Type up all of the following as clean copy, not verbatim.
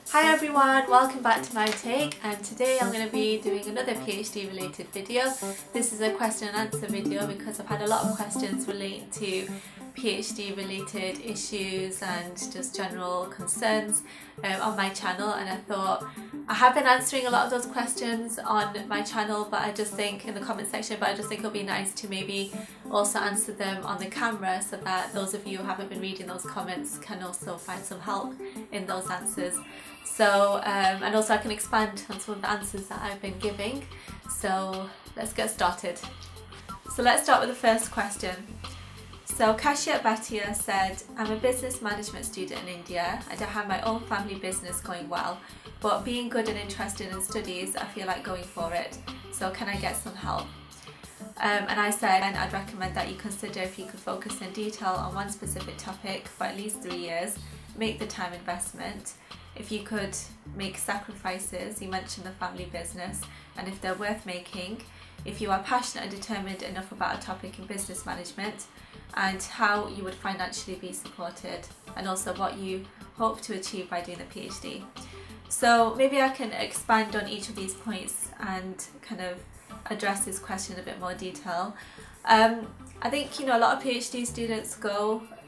Hi everyone, welcome back to my take, and today I'm going to be doing another PhD related video. This is a question and answer video because I've had a lot of questions relating to PhD related issues and just general concerns on my channel, and I thought I have been answering a lot of those questions on my channel, but I just think in the comment section, but I just think it'll be nice to maybe also answer them on the camera so that those of you who haven't been reading those comments can also find some help in those answers. So, and also I can expand on some of the answers that I've been giving. So let's get started. So let's start with the first question. So Kashya Bhatia said, I'm a business management student in India. I don't have my own family business going well, but being good and interested in studies, I feel like going for it. So can I get some help? And I said, and I'd recommend that you consider if you could focus in detail on one specific topic for at least 3 years, make the time investment. If you could make sacrifices, you mentioned the family business, and if they're worth making, if you are passionate and determined enough about a topic in business management, and how you would financially be supported, and also what you hope to achieve by doing the PhD. So maybe I can expand on each of these points and kind of address this question in a bit more detail. I think, a lot of PhD students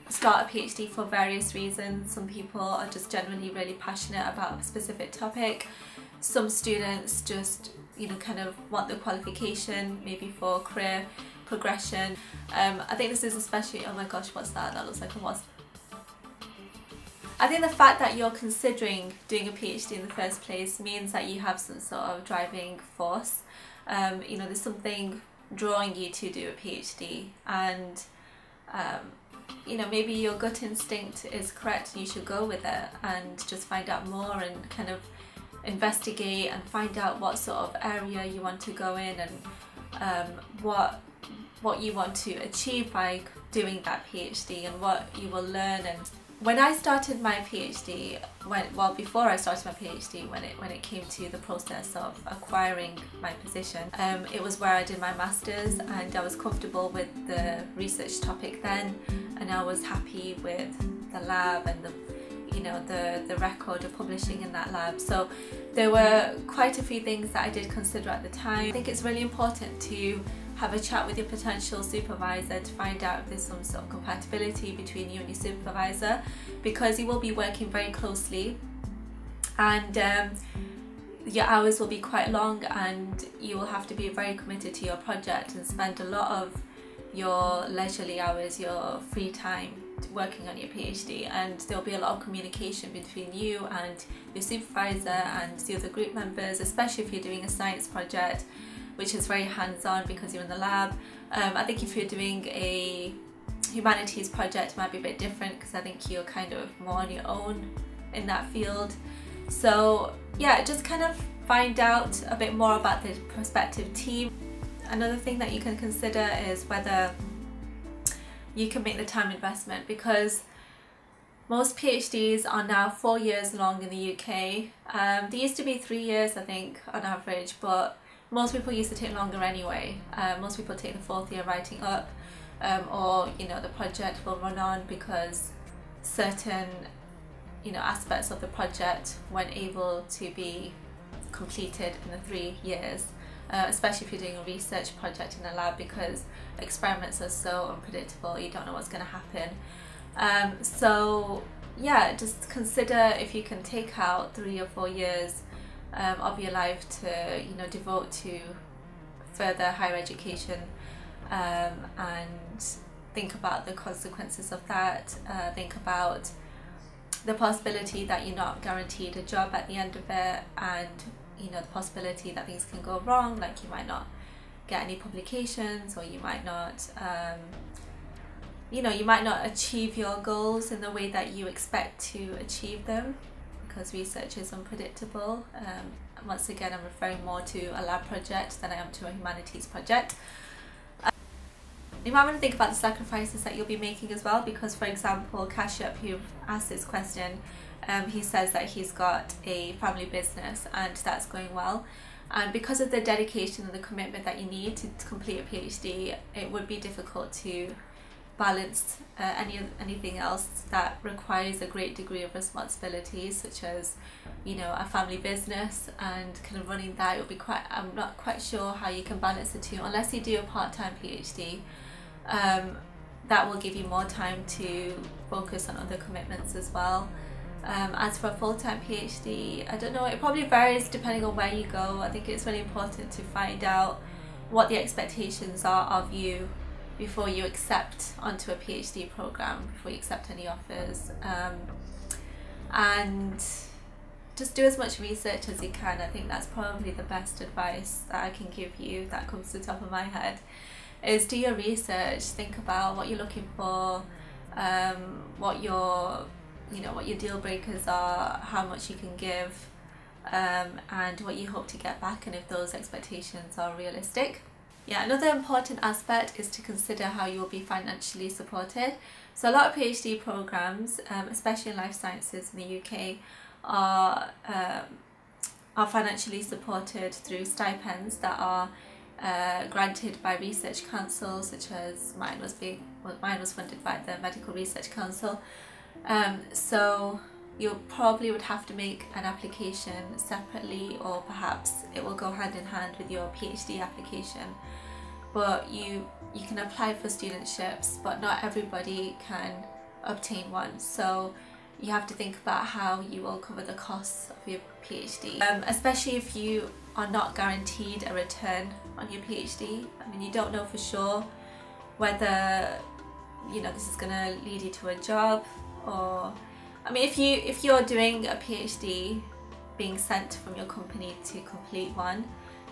start a PhD for various reasons. Some people are just genuinely really passionate about a specific topic. Some students just, kind of want the qualification, maybe for career progression. I think this is especially, oh my gosh, what's that? That looks like a wasp. I think the fact that you're considering doing a PhD in the first place means that you have some sort of driving force. There's something drawing you to do a PhD, and maybe your gut instinct is correct and you should go with it and just find out more and kind of investigate and find out what sort of area you want to go in, and what you want to achieve by doing that PhD and what you will learn. And when I started my PhD, before I started my PhD, when it came to the process of acquiring my position, it was where I did my master's, and I was comfortable with the research topic then, and I was happy with the lab and the record of publishing in that lab. So there were quite a few things that I did consider at the time. I think it's really important to have a chat with your potential supervisor to find out if there's some sort of compatibility between you and your supervisor, because you will be working very closely, and your hours will be quite long, and you will have to be very committed to your project and spend a lot of your leisurely hours, your free time, working on your PhD, and there'll be a lot of communication between you and your supervisor and the other group members, especially if you're doing a science project, which is very hands-on because you're in the lab. I think if you're doing a humanities project, it might be a bit different because I think you're kind of more on your own in that field. So yeah, just kind of find out a bit more about the prospective team. Another thing that you can consider is whether you can make the time investment, because most PhDs are now 4 years long in the UK. They used to be 3 years, I think, on average, but most people used to take longer anyway. Most people take the 4th year writing up, or the project will run on because certain aspects of the project weren't able to be completed in the 3 years, especially if you're doing a research project in a lab, because experiments are so unpredictable, you don't know what's going to happen. So yeah, just consider if you can take out 3 or 4 years of your life to devote to further higher education, and think about the consequences of that. Think about the possibility that you're not guaranteed a job at the end of it, and the possibility that things can go wrong, like you might not get any publications, or you might not you might not achieve your goals in the way that you expect to achieve them, because research is unpredictable. Once again, I'm referring more to a lab project than I am to a humanities project. You might want to think about the sacrifices that you'll be making as well, because for example, Kashyap, who asked this question, he says that he's got a family business and that's going well, and because of the dedication and the commitment that you need to complete a PhD, it would be difficult to balance anything else that requires a great degree of responsibility, such as, you know, a family business and kind of running that. It would be quite, I'm not quite sure how you can balance the two unless you do a part-time PhD. That will give you more time to focus on other commitments as well. As for a full-time PhD, I don't know, it probably varies depending on where you go. I think it's really important to find out what the expectations are of you before you accept onto a PhD program, before you accept any offers, and just do as much research as you can. I think that's probably the best advice that I can give you that comes to the top of my head, is do your research, think about what you're looking for, what your deal breakers are, how much you can give, and what you hope to get back, and if those expectations are realistic. Yeah, another important aspect is to consider how you will be financially supported. So a lot of PhD programs, especially in life sciences in the UK, are financially supported through stipends that are granted by research councils, such as mine was funded by the Medical Research Council. So you probably would have to make an application separately, or perhaps it will go hand in hand with your PhD application. But you can apply for studentships, but not everybody can obtain one. So you have to think about how you will cover the costs of your PhD, especially if you are not guaranteed a return on your PhD. I mean, you don't know for sure whether, you know, this is going to lead you to a job, or, I mean, if you're doing a PhD being sent from your company to complete one,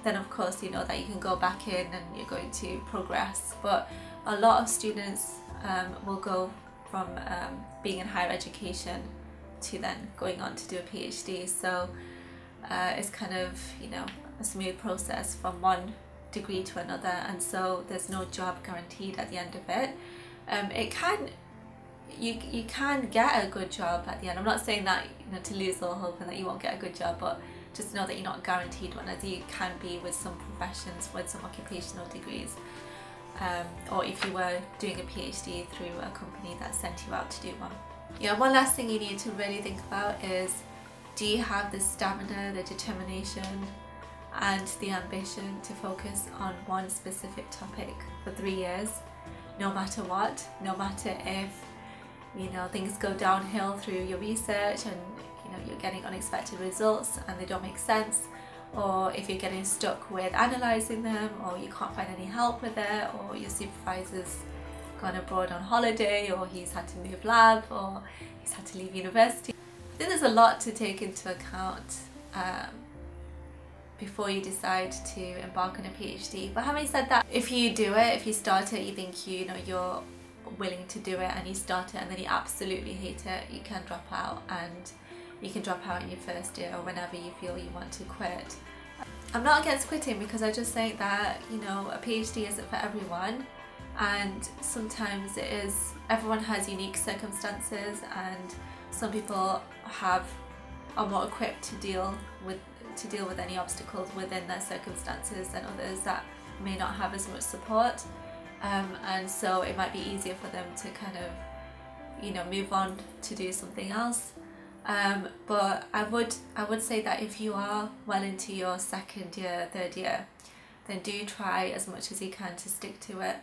then of course you know that you can go back in and you're going to progress. But a lot of students will go from being in higher education to then going on to do a PhD. So it's kind of, you know, a smooth process from one degree to another, and so there's no job guaranteed at the end of it. You can get a good job at the end. I'm not saying that, you know, to lose all hope and that you won't get a good job, but just know that you're not guaranteed one, as you can be with some professions, with some occupational degrees, or if you were doing a PhD through a company that sent you out to do one. Yeah, one last thing you need to really think about is, do you have the stamina, the determination and the ambition to focus on one specific topic for 3 years, no matter what, no matter if, you know, things go downhill through your research and, you know, you're getting unexpected results and they don't make sense, or if you're getting stuck with analysing them, or you can't find any help with it, or your supervisor's gone abroad on holiday, or he's had to move lab, or he's had to leave university. I think there's a lot to take into account before you decide to embark on a PhD. But having said that, if you do it, if you start it, you think you know you're willing to do it, and you start it and then you absolutely hate it, you can drop out, and you can drop out in your first year or whenever you feel you want to quit. I'm not against quitting, because I just think that, you know, a PhD isn't for everyone, and sometimes it is. Everyone has unique circumstances, and some people are more equipped to deal with any obstacles within their circumstances than others that may not have as much support, and so it might be easier for them to kind of, you know, move on to do something else. But I would say that if you are well into your second year, third year, then do try as much as you can to stick to it.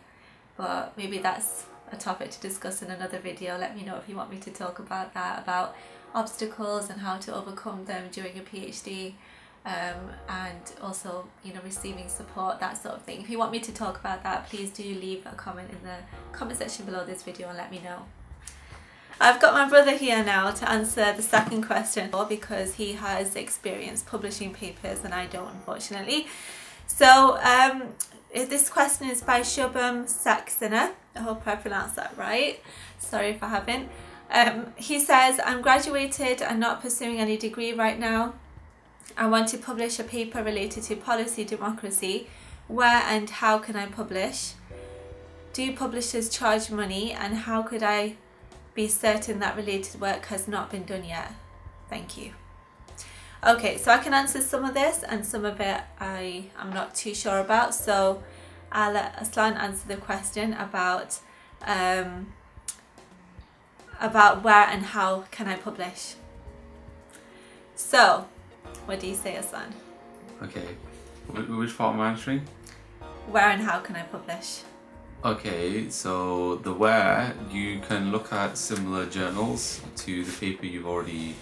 But maybe that's a topic to discuss in another video. Let me know if you want me to talk about that, about obstacles and how to overcome them during a PhD, and also, you know, receiving support, that sort of thing. If you want me to talk about that, please do leave a comment in the comment section below this video and let me know. I've got my brother here now to answer the second question, because he has experience publishing papers and I don't, unfortunately. So this question is by Shubham Saxena. I hope I pronounced that right. Sorry if I haven't. He says, I'm graduated and not pursuing any degree right now. I want to publish a paper related to policy democracy. Where and how can I publish? Do publishers charge money, and how could I be certain that related work has not been done yet? Thank you. Okay, so I can answer some of this, and some of it I'm not too sure about, so I'll let Aslan answer the question about about where and how can I publish. So, what do you say, Hassan? Okay, which part am I answering? Where and how can I publish? Okay, so the where, you can look at similar journals to the paper you've already,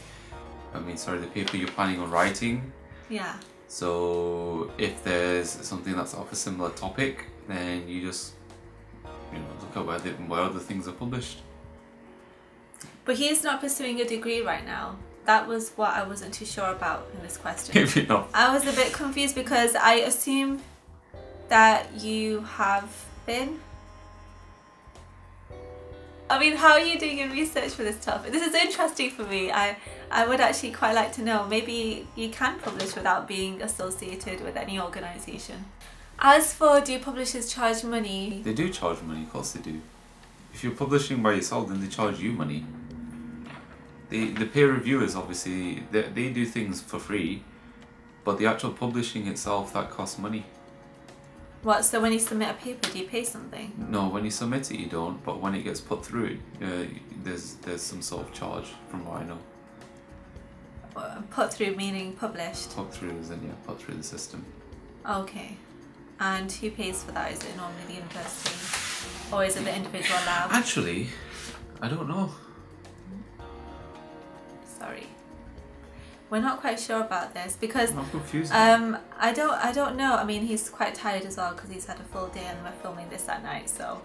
the paper you're planning on writing. Yeah. So if there's something that's of a similar topic, then you just, look at where other things are published. But he's not pursuing a degree right now. That was what I wasn't too sure about in this question. If you're not. I was a bit confused because I assume that you have been. I mean, how are you doing your research for this topic? This is interesting for me. I would actually quite like to know. Maybe you can publish without being associated with any organisation. As for, do publishers charge money? They do charge money, of course they do. If you're publishing by yourself, then they charge you money. The peer reviewers, obviously, they do things for free, but the actual publishing itself, that costs money. What, so when you submit a paper, do you pay something? No, when you submit it you don't, but when it gets put through, there's some sort of charge, from what I know. Put through meaning published? Put through as in, put through the system. Okay. And who pays for that? Is it normally the university? Or is it the individual lab? Actually, I don't know. Sorry. We're not quite sure about this because I'm confused. I don't know. I mean, he's quite tired as well because he's had a full day and we're filming this at night, so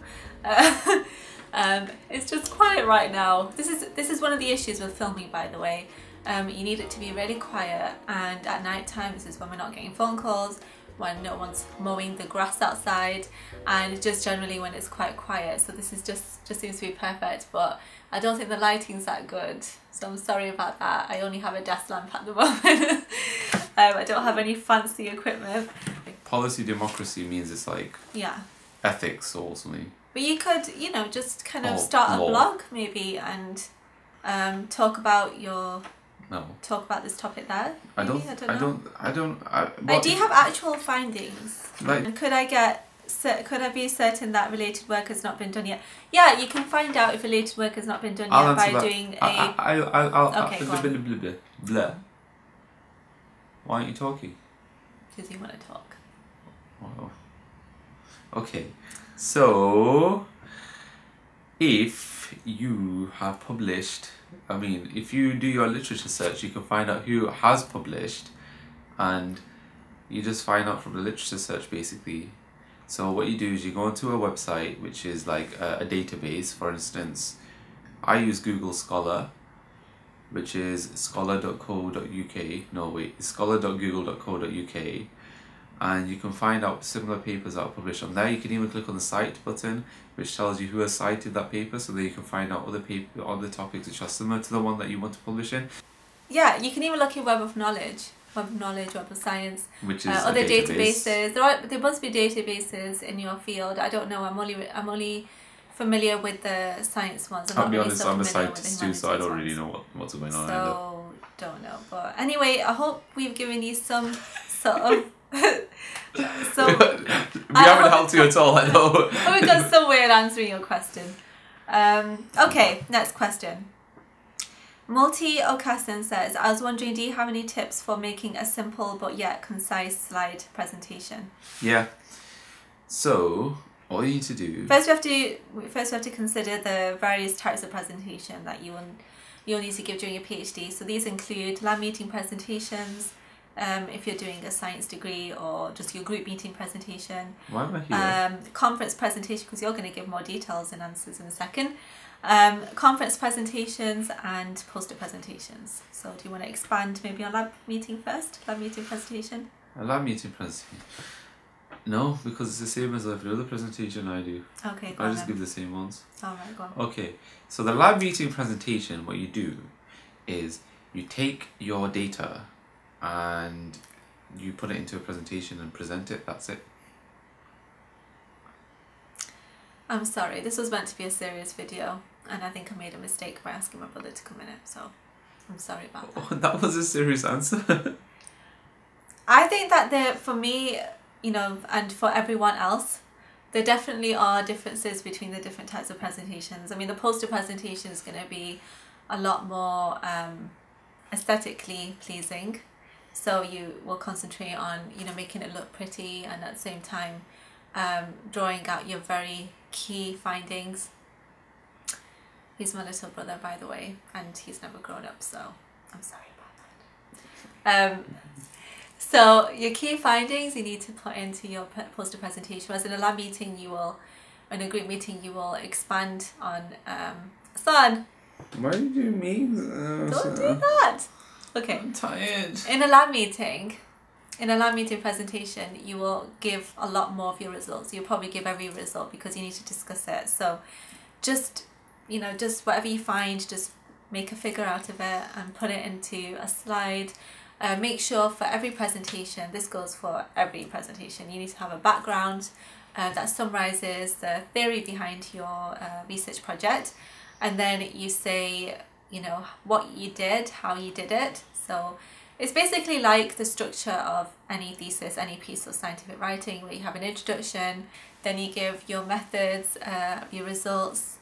it's just quiet right now. This is one of the issues with filming, by the way. You need it to be really quiet, and at night time, this is when we're not getting phone calls, when no one's mowing the grass outside, and just generally when it's quite quiet. So this is just seems to be perfect, but I don't think the lighting's that good, so I'm sorry about that. I only have a desk lamp at the moment. I don't have any fancy equipment. Policy democracy means it's like ethics or something. But you could, just kind of start a blog maybe and talk about this topic there. Maybe? I don't know. Do you have actual findings? Like, and could I be certain that related work has not been done yet? Yeah, you can find out if related work has not been done yet by doing okay, blah. Why aren't you talking? Because you want to talk. Oh. Okay, so if you have published, if you do your literature search, you can find out who has published, and you just find out from the literature search basically. So what you do is you go onto a website which is like a database. For instance, I use Google Scholar, which is scholar.google.uk, and you can find out similar papers that are published on there. You can even click on the cite button, which tells you who has cited that paper, so that you can find out other topics which are similar to the one that you want to publish in. Yeah, you can even look in Web of Knowledge, Web of Science, which is other databases. There must be databases in your field. I don't know. I'm only familiar with the science ones. I'll be honest, I'm a scientist too, so I don't really know what's going on. So don't know. But anyway, I hope we've given you some sort of. We haven't helped you at all, I know. We got some way of answering your question. Okay, next question. Multi Okasan says, I was wondering, do you have any tips for making a simple but yet concise slide presentation? Yeah. So all you need to do first we have to consider the various types of presentation that you'll need to give during your PhD. So these include lab meeting presentations, if you're doing a science degree, or just your group meeting presentation. Why am I here? Conference presentation, because you're going to give more details and answers in a second. Conference presentations and poster presentations. So do you want to expand maybe on lab meeting first? Lab meeting presentation? A lab meeting presentation? No, because it's the same as every other presentation I do. Okay, I just give the same ones. Alright, go on. Okay, so the lab meeting presentation, what you do is you take your data and you put it into a presentation and present it. That's it. I'm sorry, this was meant to be a serious video, and I think I made a mistake by asking my brother to come in it, so I'm sorry about that. Oh, that was a serious answer. I think that for me, and for everyone else, there definitely are differences between the different types of presentations. I mean, the poster presentation is going to be a lot more aesthetically pleasing. So you will concentrate on, you know, making it look pretty, and at the same time drawing out your very key findings. He's my little brother, by the way, and he's never grown up, so I'm sorry about that. So your key findings you need to put into your poster presentation. Whereas in a lab meeting, in a group meeting, you will expand on. Son, why did you mean? Don't do that. Okay. I'm tired. In a lab meeting presentation, you will give a lot more of your results. You'll probably give every result because you need to discuss it. So just, you know, just whatever you find, just make a figure out of it and put it into a slide. Make sure for every presentation, this goes for every presentation, you need to have a background that summarizes the theory behind your research project, and then you say, you know, what you did, how you did it. So it's basically like the structure of any thesis, any piece of scientific writing, where you have an introduction, then you give your methods, your results,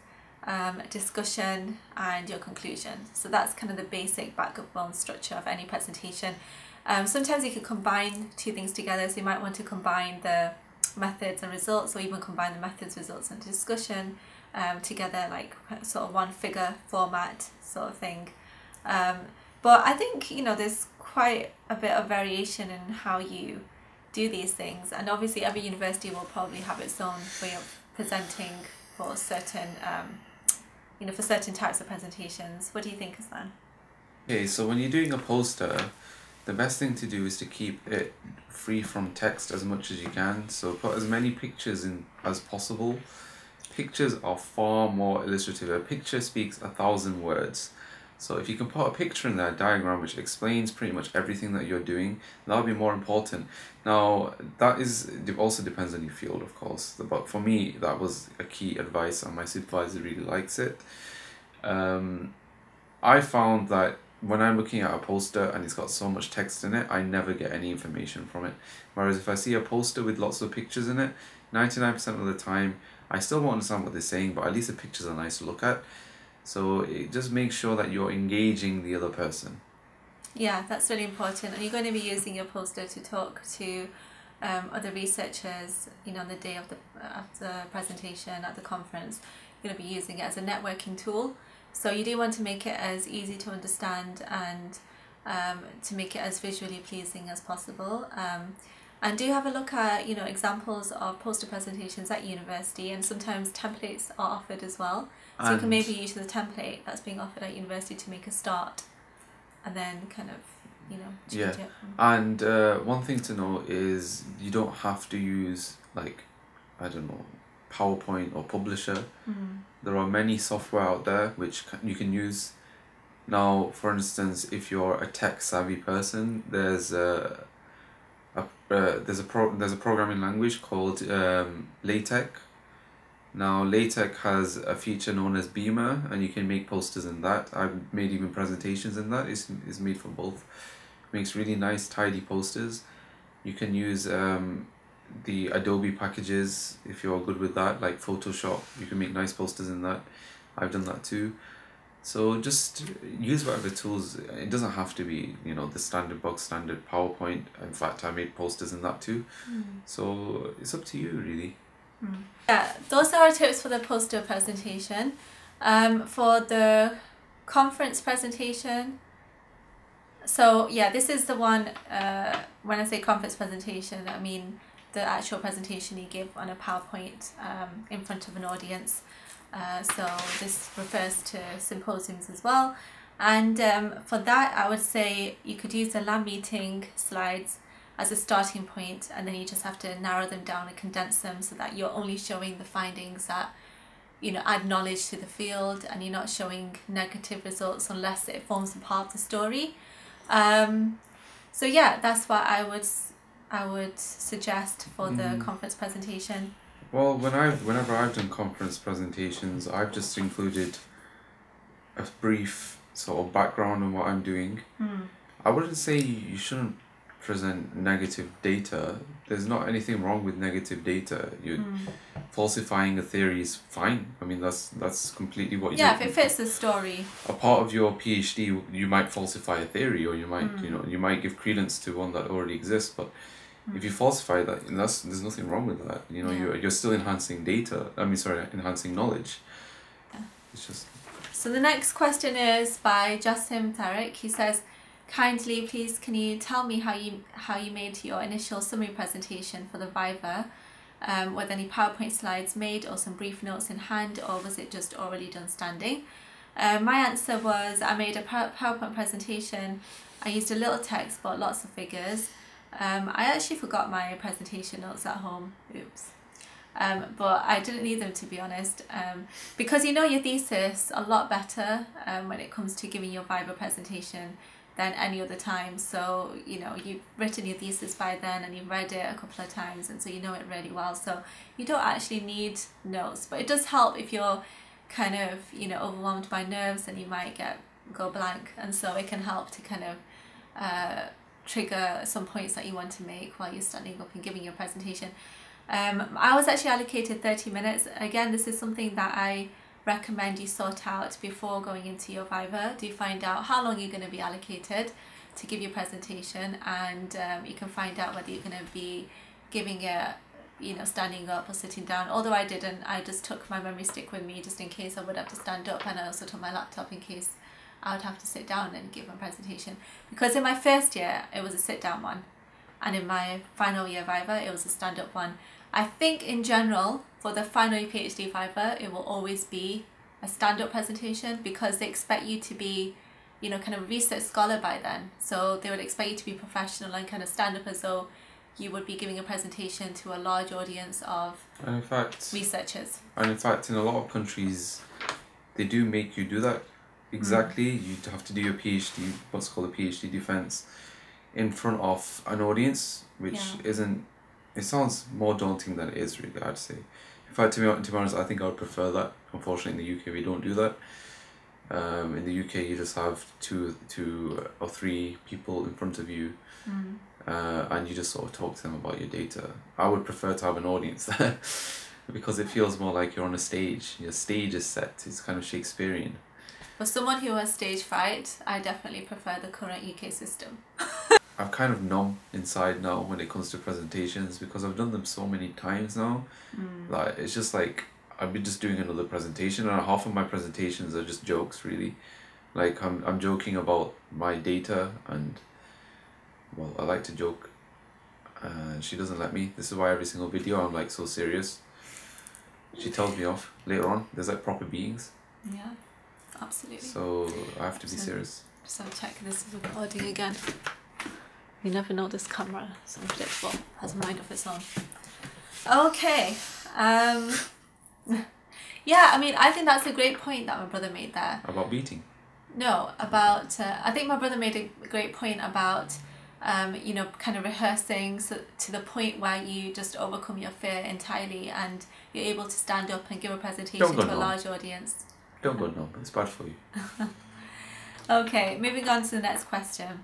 discussion, and your conclusion. So that's kind of the basic backbone structure of any presentation. Sometimes you can combine two things together, so you might want to combine the methods and results, or even combine the methods, results, and discussion together, like sort of one figure format sort of thing. But I think, you know, there's quite a bit of variation in how you do these things, and obviously every university will probably have its own way of presenting for certain you know, for certain types of presentations. What do you think, Hassan? Okay, so when you're doing a poster, the best thing to do is to keep it free from text as much as you can. So put as many pictures in as possible. Pictures are far more illustrative. A picture speaks 1,000 words. So if you can put a picture in there, a diagram which explains pretty much everything that you're doing, that'll be more important. Now, that also depends on your field, of course. But for me, that was a key advice, and my supervisor really likes it. I found that when I'm looking at a poster and it's got so much text in it, I never get any information from it. Whereas if I see a poster with lots of pictures in it, 99% of the time, I still won't understand what they're saying, but at least the pictures are nice to look at. So it just makes sure that you're engaging the other person. Yeah, that's really important. And you're going to be using your poster to talk to other researchers, you know, on the day of the presentation at the conference. You're going to be using it as a networking tool. So you do want to make it as easy to understand and to make it as visually pleasing as possible. And do have a look at, you know, examples of poster presentations at university, and sometimes templates are offered as well. So you can maybe use the template that's being offered at university to make a start, and then kind of, you know, change it. And one thing to know is you don't have to use, like, I don't know, PowerPoint or Publisher. There are many software out there which you can use. Now, for instance, if you're a tech savvy person, there's a programming language called LaTeX. Now, LaTeX has a feature known as Beamer, and you can make posters in that. I've made even presentations in that. It's made for both. It makes really nice, tidy posters. You can use the Adobe packages if you're good with that, like Photoshop. You can make nice posters in that. I've done that too. So just use whatever tools. It doesn't have to be, you know, the standard PowerPoint. In fact, I made posters in that too. So it's up to you, really. Yeah, those are our tips for the poster presentation. For the conference presentation, so yeah, this is the one, when I say conference presentation, I mean the actual presentation you give on a PowerPoint in front of an audience. So this refers to symposiums as well. And for that, I would say you could use the lab meeting slides as a starting point, and then you just have to narrow them down and condense them so that you're only showing the findings that, you know, add knowledge to the field, and you're not showing negative results unless it forms a part of the story. So yeah, that's what I would suggest for the conference presentation. Well, whenever I've done conference presentations, I've just included a brief sort of background on what I'm doing. I wouldn't say you shouldn't present negative data, there's not anything wrong with negative data. You falsifying a theory is fine. I mean, that's completely what you. Yeah, if it fits the story. A part of your PhD, you might falsify a theory, or you might you might give credence to one that already exists. But if you falsify that, there's nothing wrong with that. You know, you're still enhancing data. Enhancing knowledge. Yeah. It's just. So the next question is by Jassim Tariq. He says, kindly, please, can you tell me how you made your initial summary presentation for the Viva? Were there any PowerPoint slides made or some brief notes in hand, or was it just already done standing? My answer was I made a PowerPoint presentation. I used a little text but lots of figures. I actually forgot my presentation notes at home. Oops. But I didn't need them, to be honest, because you know your thesis a lot better when it comes to giving your Viva presentation than any other time. So you know you've written your thesis by then and you've read it a couple of times, and so you know it really well, so you don't actually need notes. But it does help if you're kind of overwhelmed by nerves, and you might go blank, and so it can help to kind of trigger some points that you want to make while you're standing up and giving your presentation. I was actually allocated 30 minutes. Again, this is something that I recommend you sort out before going into your Viva. Do find out how long you're going to be allocated to give your presentation, and you can find out whether you're going to be giving it standing up or sitting down. Although I didn't, I just took my memory stick with me just in case I would have to stand up, and I also took my laptop in case I would have to sit down and give my presentation, because in my first year it was a sit down one, and in my final year Viva it was a stand up one. I think in general for the final year PhD Viva it will always be a stand up presentation, because they expect you to be kind of a research scholar by then, so they would expect you to be professional and kind of stand up as though you would be giving a presentation to a large audience of researchers. And in fact, in a lot of countries, they do make you do that. Exactly, you have to do your PhD, what's called a PhD defense, in front of an audience, which isn't. It sounds more daunting than it is, really, I'd say. In fact, to be honest, I think I would prefer that. Unfortunately, in the UK, we don't do that. In the UK, you just have two or three people in front of you, and you just sort of talk to them about your data. I would prefer to have an audience there, because it feels more like you're on a stage. Your stage is set. It's kind of Shakespearean. For someone who has stage fright, I definitely prefer the current UK system. I'm kind of numb inside now when it comes to presentations, because I've done them so many times now. Like, it's just like I've been just doing another presentation, and half of my presentations are just jokes, really. Like I'm joking about my data, and well, I like to joke, and she doesn't let me. This is why every single video I'm like so serious. She tells me off later on. There's like proper beings. Yeah, absolutely. So I have to be serious. So check this is recording again. You never know, this camera is unpredictable, has a mind of its own. Okay. Yeah, I mean, I think that's a great point that my brother made there. About beating? No, about, I think my brother made a great point about, kind of rehearsing to the point where you just overcome your fear entirely and you're able to stand up and give a presentation to a large audience. Don't go numb, it's bad for you. Okay, moving on to the next question.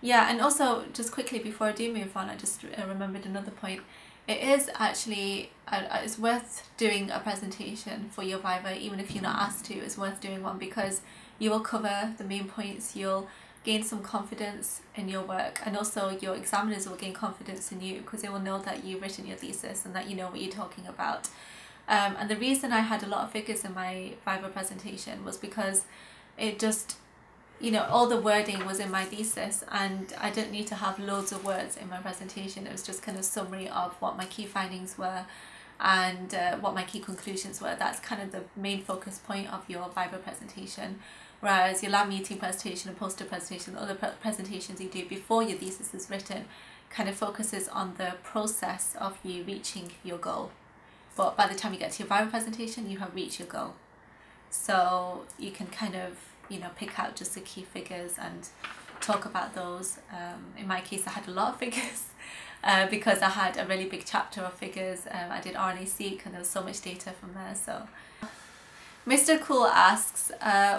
Yeah, and also just quickly before I do move on, I just remembered another point. It is actually it's worth doing a presentation for your Viva, even if you're not asked to. It's worth doing one, because you will cover the main points, you'll gain some confidence in your work, and also your examiners will gain confidence in you, because they will know that you've written your thesis and that you know what you're talking about. And the reason I had a lot of figures in my Viva presentation was because it just, all the wording was in my thesis, and I didn't need to have loads of words in my presentation. It was just kind of summary of what my key findings were and what my key conclusions were. That's kind of the main focus point of your Viva presentation. Whereas your lab meeting presentation and poster presentation, other presentations you do before your thesis is written, kind of focuses on the process of you reaching your goal. But by the time you get to your Viva presentation, you have reached your goal. So you can kind of pick out just the key figures and talk about those. In my case, I had a lot of figures because I had a really big chapter of figures. I did RNA-seq, and there was so much data from there. So Mr. Cool asks,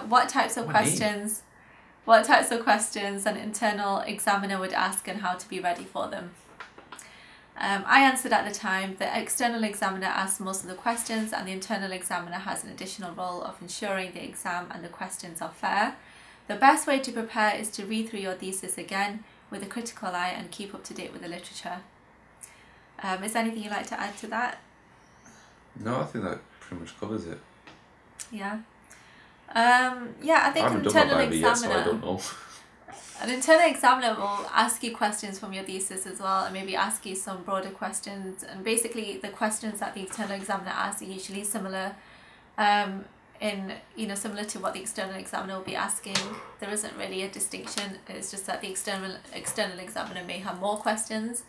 what types of questions What types of questions an internal examiner would ask and how to be ready for them? I answered at the time, the external examiner asks most of the questions and the internal examiner has an additional role of ensuring the exam and the questions are fair. The best way to prepare is to read through your thesis again with a critical eye and keep up to date with the literature. Is there anything you'd like to add to that? No, I think that pretty much covers it. Yeah. I think an internal examiner, yet, so I don't know. An internal examiner will ask you questions from your thesis as well, and maybe ask you some broader questions. And basically, the questions that the internal examiner asks are usually similar, similar to what the external examiner will be asking. There isn't really a distinction. It's just that the external examiner may have more questions,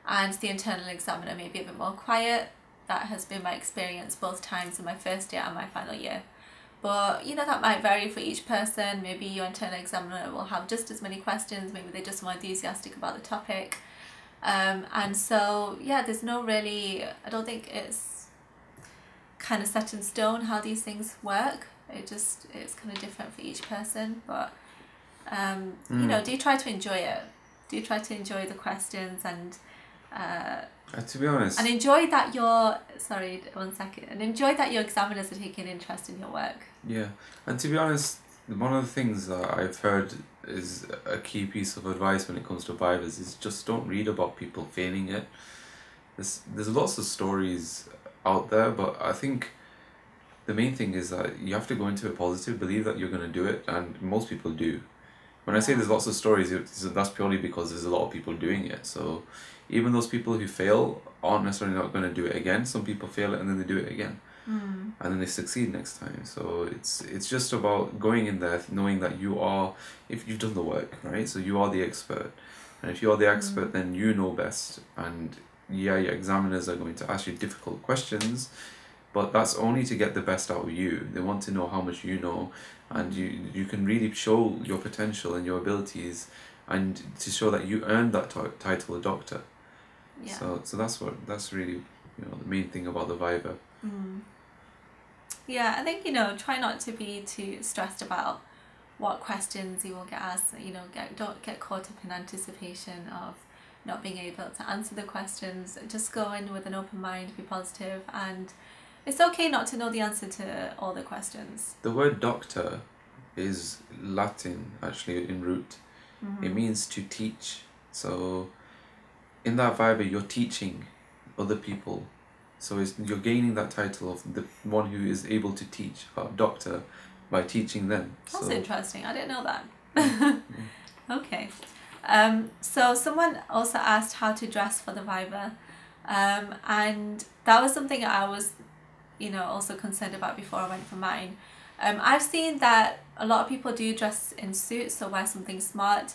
and the internal examiner may be a bit more quiet. That has been my experience both times in my first year and my final year. But that might vary for each person. Maybe your internal examiner will have just as many questions, maybe they're just more enthusiastic about the topic. And so there's no really, I don't think it's kind of set in stone how these things work. It's kind of different for each person. But do try to enjoy it. Do try to enjoy the questions and to be honest, and enjoy that your examiners are taking interest in your work. Yeah, and to be honest, one of the things that I've heard is a key piece of advice when it comes to vivas is just don't read about people failing it. There's lots of stories out there, but I think the main thing is that you have to go into it positive, believe that you're going to do it, and most people do. When I say there's lots of stories, that's purely because there's a lot of people doing it. So even those people who fail aren't necessarily not going to do it again. Some people fail it and then they do it again. And then they succeed next time. So it's just about going in there knowing that you are, if you've done the work, right? So you are the expert. And if you are the expert, then you know best. And your examiners are going to ask you difficult questions, but that's only to get the best out of you. They want to know how much you know, and you can really show your potential and your abilities, and to show that you earned that title of doctor. Yeah. So that's really the main thing about the viva. Yeah, I think try not to be too stressed about what questions you will get asked. Don't get caught up in anticipation of not being able to answer the questions. Just go in with an open mind, be positive, and it's okay not to know the answer to all the questions. The word doctor is Latin, actually, in root. It means to teach. So in that viva, you're teaching other people. So you're gaining that title of the one who is able to teach, doctor, by teaching them. That's interesting. I didn't know that. Okay. So someone also asked how to dress for the viva. And that was something I was also concerned about before I went for mine. I've seen that a lot of people do dress in suits, so wear something smart.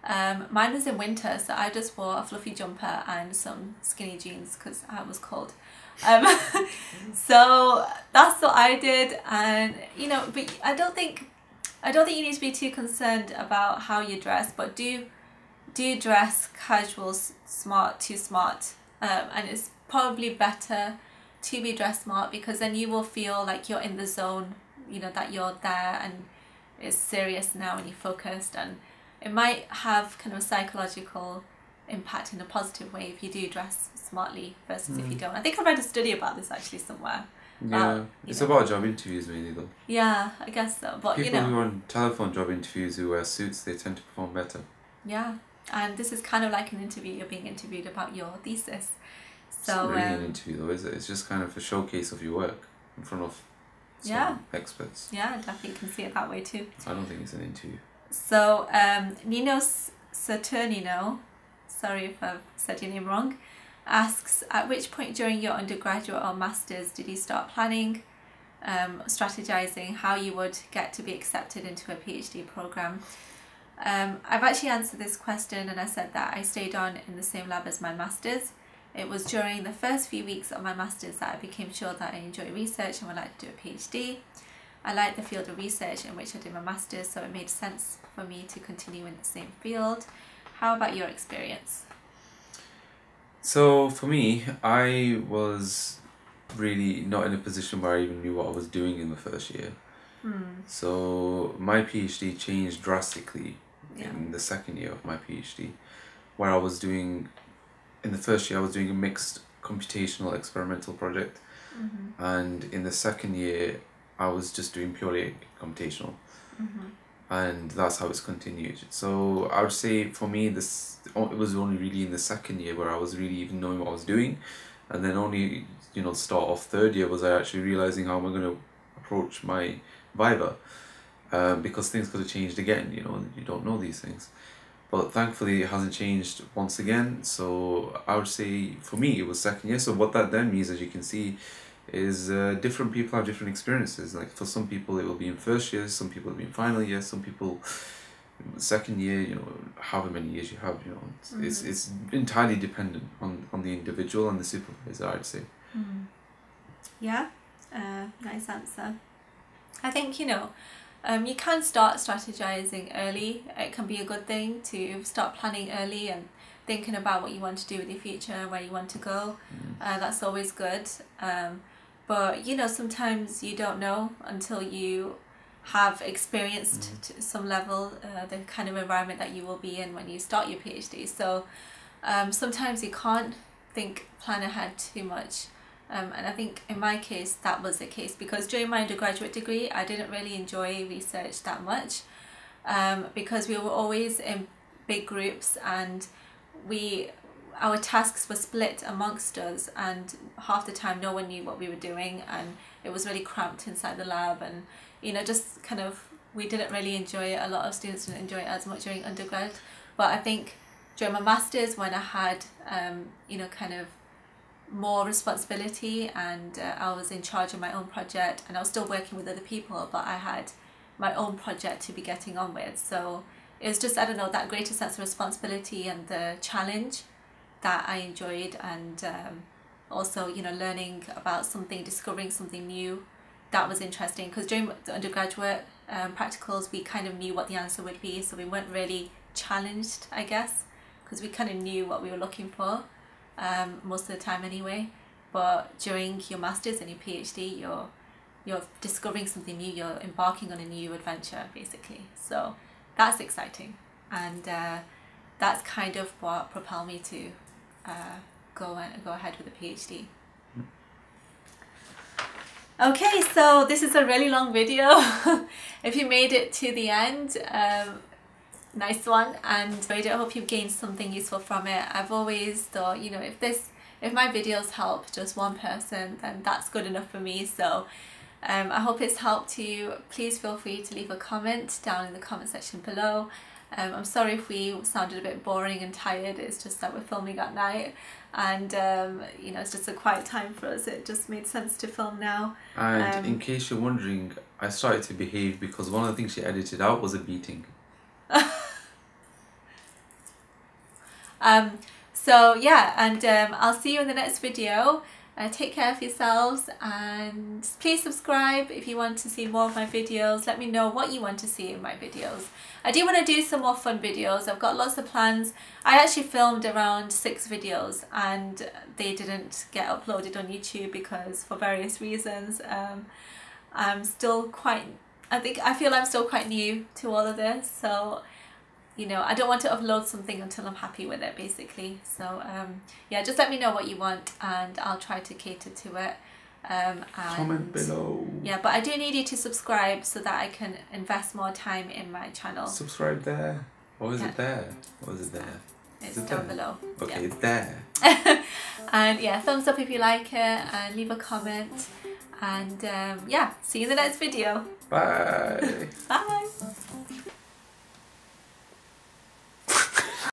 Mine was in winter, so I just wore a fluffy jumper and some skinny jeans because I was cold. So that's what I did, and but I don't think you need to be too concerned about how you dress, but do dress casual, smart, too smart, and it's probably better to be dressed smart, because then you will feel like you're in the zone, that you're there and it's serious now and you're focused, and it might have kind of a psychological impact in a positive way if you do dress smartly versus if you don't. I think I read a study about this actually somewhere. Yeah, it's about job interviews mainly though. Yeah, I guess so. But people who are on telephone job interviews who wear suits, they tend to perform better. Yeah, and this is kind of like an interview. You're being interviewed about your thesis. So it's not really an interview though, is it? It's just kind of a showcase of your work in front of some experts. Yeah, I definitely can see it that way too. I don't think it's an interview. So Nino Saturnino, sorry if I've said your name wrong, asks, at which point during your undergraduate or masters did you start planning, strategizing how you would get to be accepted into a PhD program? I've actually answered this question, and I said that I stayed on in the same lab as my masters. It was during the first few weeks of my masters that I became sure that I enjoy research and would like to do a PhD. I like the field of research in which I did my masters, so it made sense for me to continue in the same field. How about your experience? So for me, I was really not in a position where I even knew what I was doing in the first year. So my PhD changed drastically Yeah. in the second year of my PhD, where I was doing, in the first year I was doing a mixed computational experimental project, and in the second year I was just doing purely computational, and that's how it's continued. So I would say for me it was only really in the second year where I was really even knowing what I was doing, and then only, you know, start off third year was I actually realizing how am I going to approach my Viva, because things could have changed again, you know, you don't know these things. But thankfully it hasn't changed once again, so I would say for me it was second year. So what that then means, as you can see, is different people have different experiences. Like for some people it will be in first year, some people will be in final year, some people second year, you know, however many years you have, you know, it's entirely dependent on the individual and the supervisor, I'd say. Yeah, nice answer. I think, you know, you can start strategizing early. It can be a good thing to start planning early and thinking about what you want to do with your future, where you want to go. That's always good. But, you know, sometimes you don't know until you have experienced to some level the kind of environment that you will be in when you start your PhD. So sometimes you can't plan ahead too much. And I think in my case that was the case, because during my undergraduate degree I didn't really enjoy research that much, because we were always in big groups and our tasks were split amongst us, and half the time no one knew what we were doing, and it was really cramped inside the lab, and you know, just kind of, we didn't really enjoy it. A lot of students didn't enjoy it as much during undergrad. But I think during my masters, when I had you know, kind of more responsibility, and I was in charge of my own project, and I was still working with other people, but I had my own project to be getting on with. So it was just, I don't know, that greater sense of responsibility and the challenge that I enjoyed, and also, you know, learning about something, discovering something new. That was interesting, because during the undergraduate practicals we kind of knew what the answer would be, so we weren't really challenged, I guess, because we kind of knew what we were looking for most of the time anyway. But during your masters and your PhD, you're discovering something new, you're embarking on a new adventure basically. So that's exciting, and that's kind of what propelled me to go ahead with a PhD. Okay, so this is a really long video. If you made it to the end, nice one, and I hope you've gained something useful from it. I've always thought, you know, if my videos help just one person, then that's good enough for me. So I hope it's helped you. Please feel free to leave a comment down in the comment section below. I'm sorry if we sounded a bit boring and tired. It's just that we're filming at night, and you know, it's just a quiet time for us. It just made sense to film now. And in case you're wondering, I started to behave because one of the things she edited out was a beating. So yeah, and I'll see you in the next video. Take care of yourselves, and please subscribe if you want to see more of my videos. Let me know what you want to see in my videos. I do want to do some more fun videos. I've got lots of plans. I actually filmed around 6 videos and they didn't get uploaded on YouTube because, for various reasons, I'm still quite, I feel I'm still quite new to all of this, so you know, I don't want to upload something until I'm happy with it basically. So yeah, just let me know what you want and I'll try to cater to it. And comment below. Yeah, but I do need you to subscribe so that I can invest more time in my channel. Subscribe there. Or is it there? Or is it there? It's down below. Okay, yeah. It's there. And yeah, thumbs up if you like it, and leave a comment, and yeah, see you in the next video. Bye. Bye.